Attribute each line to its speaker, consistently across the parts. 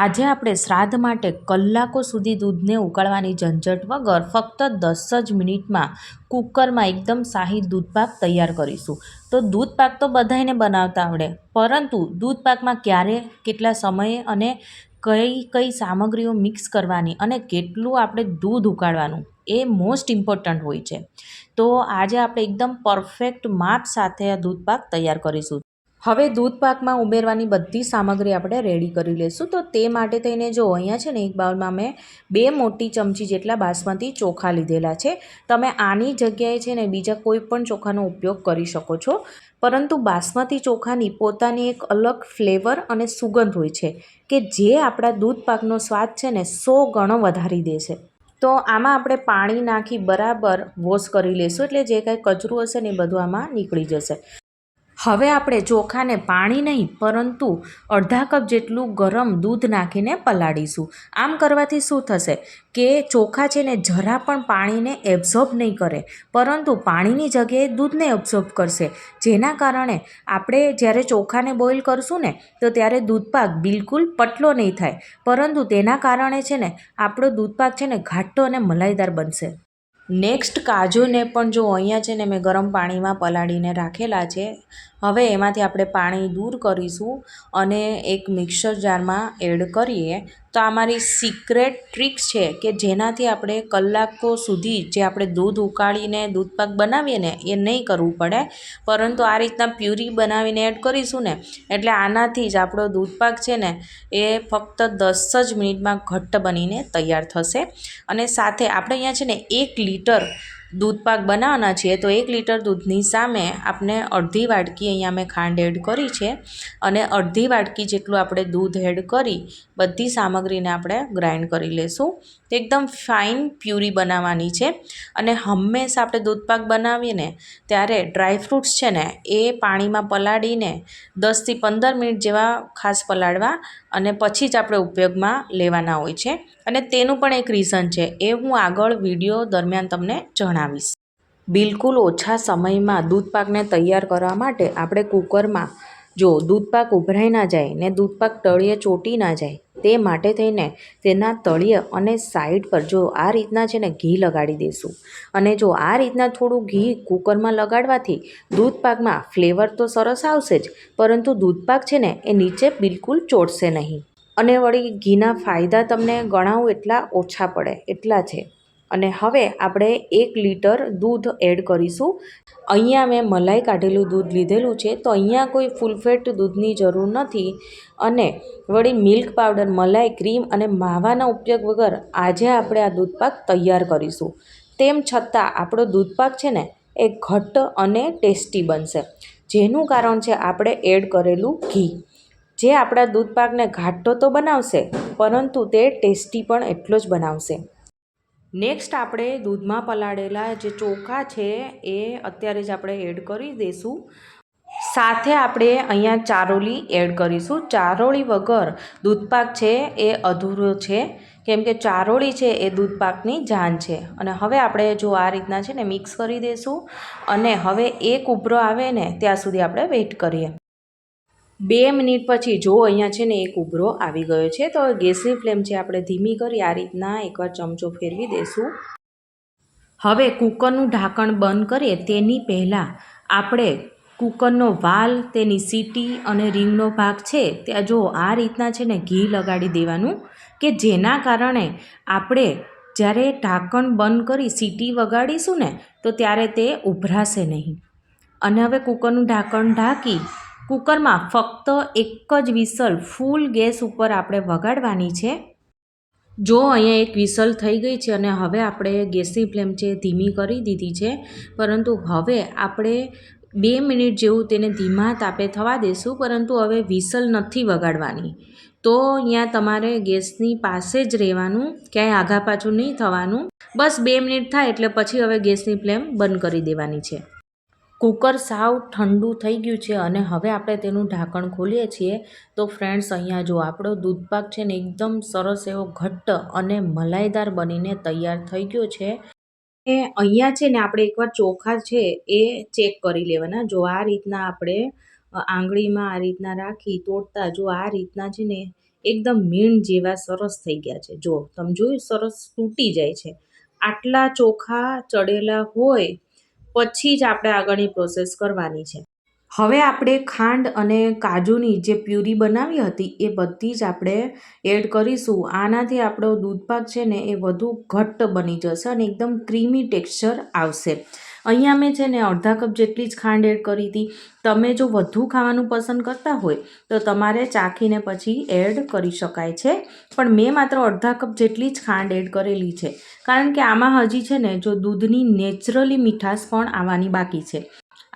Speaker 1: આજે આપણે શ્રાદ્ધ માટે કલાકો સુધી દૂધને ઉકાળવાની ઝંઝટ વગર ફક્ત 10 જ મિનિટમાં કુકરમાં એકદમ શાહી દૂધપાક તૈયાર કરીશું. તો દૂધપાક તો બધાયને બનાવતા આવડે, પરંતુ દૂધપાકમાં ક્યારે, કેટલા સમયે અને કઈ કઈ સામગ્રીઓ મિક્સ કરવાની અને કેટલું આપણે દૂધ ઉકાળવાનું એ મોસ્ટ ઇમ્પોર્ટન્ટ હોય છે. તો આજે આપણે એકદમ પરફેક્ટ માપ સાથે આ દૂધપાક તૈયાર કરીશું. હવે દૂધપાકમાં ઉમેરવાની બધી સામગ્રી આપણે રેડી કરી લઈશું. તો તે માટે થઈને જો અહીંયા છે ને એક બાઉલમાં મેં 2 મોટી ચમચી જેટલા બાસમતી ચોખા લીધેલા છે. તમે આની જગ્યાએ છે ને બીજા કોઈ પણ ચોખાનો ઉપયોગ કરી શકો છો, પરંતુ બાસમતી ચોખાની પોતાની એક અલગ ફ્લેવર અને સુગંધ હોય છે કે જે આપણા દૂધપાકનો સ્વાદ છે ને 100 ગણો વધારી દે છે. તો આમાં આપણે પાણી નાખી બરાબર વોશ કરી લઈશું, એટલે જે કાંઈ કચરું હશે ને એ બધું આમાં નીકળી જશે. હવે આપણે ચોખાને પાણી નહીં પરંતુ અડધા કપ જેટલું ગરમ દૂધ નાખીને પલાળીશું. આમ કરવાથી શું થશે કે ચોખા છે ને જરા પણ પાણીને એબ્ઝોર્બ નહીં કરે, પરંતુ પાણીની જગ્યાએ દૂધને એબ્ઝોર્બ કરશે. જેના કારણે આપણે જ્યારે ચોખાને બોઇલ કરશું ને તો ત્યારે દૂધપાક બિલકુલ પતલો નહીં થાય, પરંતુ તેના કારણે છે ને આપણો દૂધપાક છે ને ઘાટો અને મલાઈદાર બનશે. નેક્સ્ટ કાજુને પણ જો અહીંયા છે ને મેં ગરમ પાણીમાં પલાળીને રાખેલા છે. હવે એમાંથી આપણે પાણી દૂર કરીશું અને એક મિક્સર જારમાં એડ કરીએ. તો આ મારી સિક્રેટ ટ્રીક્સ છે કે જેનાથી આપણે કલાકો સુધી જે આપણે દૂધ ઉકાળીને દૂધપાક બનાવીએ ને એ નહીં કરવું પડે, પરંતુ આ રીતના પ્યુરી બનાવીને એડ કરીશું ને એટલે આનાથી જ આપણો દૂધપાક છે ને એ ફક્ત 10 જ મિનિટમાં ઘટ્ટ બનીને તૈયાર થશે. અને સાથે આપણે અહીંયા છે ને 1 લીટર દૂધપાક બનાવવાના છીએ, તો 1 લીટર દૂધની સામે આપણે અડધી વાટકી અહીંયા મેં ખાંડ એડ કરી છે અને અડધી વાટકી જેટલું આપણે દૂધ એડ કરી બધી સામગ્રીને આપણે ગ્રાઇન્ડ કરી લઈશું. તો એકદમ ફાઇન પ્યુરી બનાવવાની છે. અને હંમેશા આપણે દૂધપાક બનાવીએ ને ત્યારે ડ્રાયફ્રૂટ્સ છે ને એ પાણીમાં પલાળીને 10થી 15 મિનિટ જેવા ખાસ પલાળવા અને પછી જ આપણે ઉપયોગમાં લેવાના હોય છે. અને તેનું પણ એક રીઝન છે, એ હું આગળ વિડીયો દરમિયાન તમને જણાવીશ. બિલકુલ ઓછા સમયમાં દૂધપાકને તૈયાર કરવા માટે આપણે કુકરમાં જો દૂધપાક ઉભરાઈ ના જાય ને દૂધપાક તળિયે ચોંટી ના જાય તે માટે થઈને તેના તળિયે અને સાઈડ પર જો આ રીતના છે ને ઘી લગાડી દઈશું. અને જો આ રીતના થોડું ઘી કુકરમાં લગાડવાથી દૂધપાકમાં ફ્લેવર તો સરસ આવશે જ, પરંતુ દૂધપાક છે ને એ નીચે બિલકુલ ચોંટશે નહીં. અને વળી ઘીના ફાયદા તમને ગણાવું એટલા ઓછા પડે એટલા છે. અને હવે આપણે 1 લીટર દૂધ એડ કરીશું. અહીંયા મેં મલાઈ કાઢેલું દૂધ લીધેલું છે, તો અહીંયા કોઈ ફૂલ ફેટ દૂધની જરૂર નથી. અને વળી મિલ્ક પાવડર, મલાઈ, ક્રીમ અને માવાના ઉપયોગ વગર આજે આપણે આ દૂધપાક તૈયાર કરીશું. તેમ છતાં આપણો દૂધપાક છે ને એ ઘટ્ટ અને ટેસ્ટી બનશે, જેનું કારણ છે આપણે એડ કરેલું ઘી, જે આપણા દૂધપાકને ઘાટો તો બનાવશે પરંતુ તે ટેસ્ટી પણ એટલો જ બનાવશે. નેક્સ્ટ આપણે દૂધમાં પલાળેલા જે ચોખા છે એ અત્યારે જ આપણે એડ કરી દઈશું. સાથે આપણે અહીંયા ચારોળી એડ કરીશું. ચારોળી વગર દૂધપાક છે એ અધૂરો છે, કેમ કે ચારોળી છે એ દૂધપાકની જાન છે. અને હવે આપણે જો આ રીતના છે ને મિક્સ કરી દઈશું અને હવે એક ઉભરો આવે ને ત્યાં સુધી આપણે વેઇટ કરીએ. 2 મિનિટ પછી જો અહીંયા છે ને એક ઉભરો આવી ગયો છે, તો ગેસની ફ્લેમ છે આપણે ધીમી કરી આ રીતના એકવાર ચમચો ફેરવી દઈશું. હવે કુકરનું ઢાંકણ બંધ કરીએ તેની પહેલાં આપણે કુકરનો વાલ, તેની સીટી અને રીંગનો ભાગ છે ત્યાં જો આ રીતના છે ને ઘી લગાડી દેવાનું, કે જેના કારણે આપણે જ્યારે ઢાંકણ બંધ કરી સીટી વગાડીશું ને તો ત્યારે તે ઉભરાશે નહીં. અને હવે કુકરનું ઢાંકણ ઢાંકી કુકરમાં ફક્ત એક જ વિસલ ફૂલ ગેસ ઉપર આપણે વગાડવાની છે. જો અહીંયા એક વિસલ થઈ ગઈ છે અને હવે આપણે ગેસની ફ્લેમ છે ધીમી કરી દીધી છે, પરંતુ હવે આપણે 2 મિનિટ જેવું તેને ધીમા તાપે થવા દઈશું, પરંતુ હવે વિસલ નથી વગાડવાની. તો અહીંયા તમારે ગેસની પાસે જ રહેવાનું, ક્યાંય આઘા પાછું નહીં થવાનું. બસ 2 મિનિટ થાય એટલે પછી હવે ગેસની ફ્લેમ બંધ કરી દેવાની છે. કુકર સાવ ઠંડુ થઈ ગયું છે અને હવે આપણે તેનું ઢાંકણ ખોલીએ છીએ. તો ફ્રેન્ડ્સ અહીંયા જો આપણો દૂધપાક છે ને એકદમ સરસ એવો ઘટ્ટ અને મલાઈદાર બનીને તૈયાર થઈ ગયો છે. એ અહીંયા છે ને આપણે એકવાર ચોખા છે એ ચેક કરી લેવાના. જો આ રીતના આપણે આંગળીમાં આ રીતના રાખી તોડતા જો આ રીતના છે ને એકદમ મીણ જેવા સરસ થઈ ગયા છે. જો તમે જોયું સરસ તૂટી જાય છે. આટલા ચોખા ચડેલા હોય પછી જ આપણે આગળની પ્રોસેસ કરવાની છે. હવે આપણે ખાંડ અને કાજુની જે પ્યુરી બનાવી હતી એ બધી જ આપણે એડ કરીશું. આનાથી આપણો દૂધપાક છે ને એ વધુ ઘટ્ટ બની જશે અને એકદમ ક્રીમી ટેક્સચર આવશે. અહીંયા મેં છે ને અડધા કપ જેટલી જ ખાંડ એડ કરી હતી. તમે જો વધુ ખાવાનું પસંદ કરતા હોય તો તમારે ચાખીને પછી એડ કરી શકાય છે, પણ મેં માત્ર અડધા કપ જેટલી જ ખાંડ એડ કરેલી છે, કારણ કે આમાં હજી છે ને જો દૂધની નેચરલી મીઠાશ પણ આવવાની બાકી છે.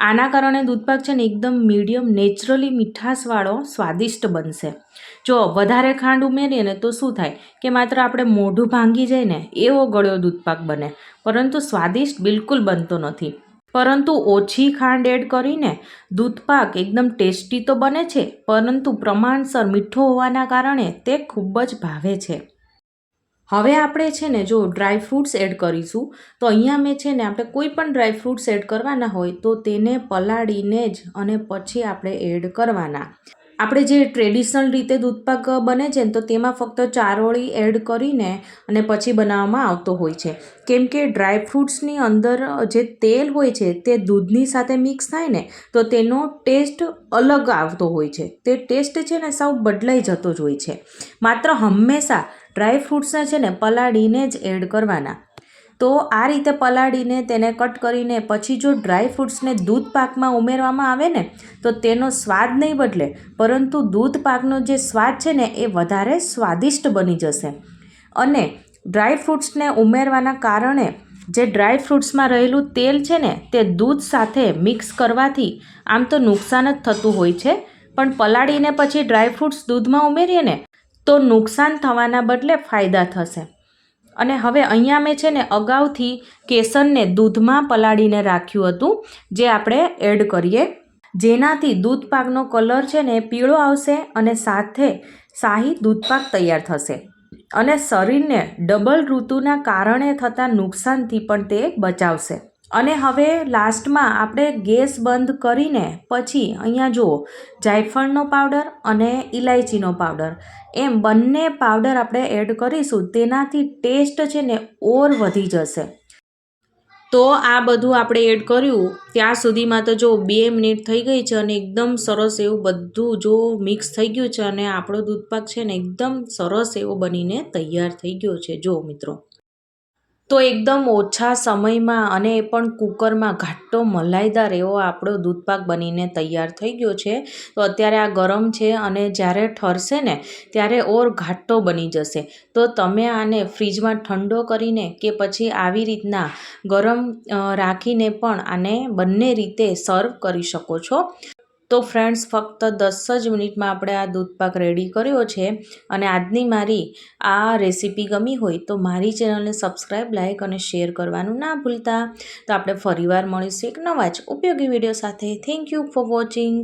Speaker 1: આના કારણે દૂધપાક છે ને એકદમ મીડિયમ નેચરલી મીઠાશવાળો સ્વાદિષ્ટ બનશે. જો વધારે ખાંડ ઉમેરીએ ને તો શું થાય કે માત્ર આપણે મોઢું ભાંગી જાય ને એવો ગળ્યો દૂધપાક બને, પરંતુ સ્વાદિષ્ટ બિલકુલ બનતો નથી. પરંતુ ઓછી ખાંડ એડ કરીને દૂધપાક એકદમ ટેસ્ટી તો બને છે, પરંતુ પ્રમાણસર મીઠો હોવાના કારણે તે ખૂબ જ ભાવે છે. હવે આપણે છે ને જો ડ્રાય ફ્રૂટ્સ એડ કરીશું, તો અહીંયા મેં છે ને આપણે કોઈ પણ ડ્રાય ફ્રૂટ્સ એડ કરવાના હોય તો તેને પલાળીને જ અને પછી આપણે એડ કરવાના. આપણે જે ટ્રેડિશનલ રીતે દૂધપાક બને છે ને તો તેમાં ફક્ત ચારોળી એડ કરીને અને પછી બનાવવામાં આવતો હોય છે, કેમ કે ડ્રાય ફ્રૂટ્સની અંદર જે તેલ હોય છે તે દૂધની સાથે મિક્સ થાય ને તો તેનો ટેસ્ટ અલગ આવતો હોય છે. તે ટેસ્ટ છે ને સાવ બદલાઈ જતો જ હોય છે. માત્ર હંમેશા ડ્રાય ફ્રૂટ્સને છે ને પલાળીને જ એડ કરવાના. તો આ રીતે પલાળીને તેને કટ કરીને પછી જો ડ્રાય ફ્રૂટ્સને દૂધ પાકમાં ઉમેરવામાં આવે ને તો તેનો સ્વાદ નહીં બદલે, પરંતુ દૂધ પાકનો જે સ્વાદ છે ને એ વધારે સ્વાદિષ્ટ બની જશે. અને ડ્રાય ફ્રૂટ્સને ઉમેરવાના કારણે જે ડ્રાય ફ્રૂટ્સમાં રહેલું તેલ છે ને તે દૂધ સાથે મિક્સ કરવાથી આમ તો નુકસાન જ થતું હોય છે, પણ પલાળીને પછી ડ્રાય ફ્રૂટ્સ દૂધમાં ઉમેરીએ ને તો નુકસાન થવાના બદલે ફાયદા થશે. અને હવે અહીંયા મેં છે ને અગાઉથી કેસરને દૂધમાં પલાળીને રાખ્યું હતું, જે આપણે એડ કરીએ, જેનાથી દૂધપાકનો કલર છે ને પીળો આવશે અને સાથે શાહી દૂધપાક તૈયાર થશે અને શરીરને ડબલ ઋતુના કારણે થતા નુકસાનથી પણ તે બચાવશે. અને હવે લાસ્ટમાં આપણે ગેસ બંધ કરીને પછી અહીંયા જુઓ જાયફળનો પાવડર અને ઇલાયચીનો પાવડર એમ બંને પાવડર આપણે એડ કરીશું. તેનાથી ટેસ્ટ છે ને ઓર વધી જશે. તો આ બધું આપણે એડ કર્યું ત્યાં સુધીમાં તો જો 2 મિનિટ થઈ ગઈ છે અને એકદમ સરસ એવું બધું જો મિક્સ થઈ ગયું છે અને આપણો દૂધપાક છે ને એકદમ સરસ એવો બનીને તૈયાર થઈ ગયો છે. જો મિત્રો, તો એકદમ ઓછા સમયમાં અને એ પણ કુકરમાં ઘાટો મલાઈદાર એવો આપણો દૂધપાક બનીને તૈયાર થઈ ગયો છે. તો અત્યારે આ ગરમ છે અને જ્યારે ઠરશે ને ત્યારે ઓર ઘાટો બની જશે. તો તમે આને ફ્રીજમાં ઠંડો કરીને કે પછી આવી રીતના ગરમ રાખીને પણ આને બંને રીતે સર્વ કરી શકો છો. તો ફ્રેન્ડ્સ, ફક્ત 10 જ મિનિટમાં આપણે આ દૂધપાક રેડી કર્યો છે. અને આજની મારી આ રેસીપી ગમી હોય તો મારી ચેનલને સબસ્ક્રાઈબ, લાઈક અને શેર કરવાનું ના ભૂલતા. તો આપણે ફરીવાર મળીશું એક નવા જ ઉપયોગી વિડીયો સાથે. Thank you for watching.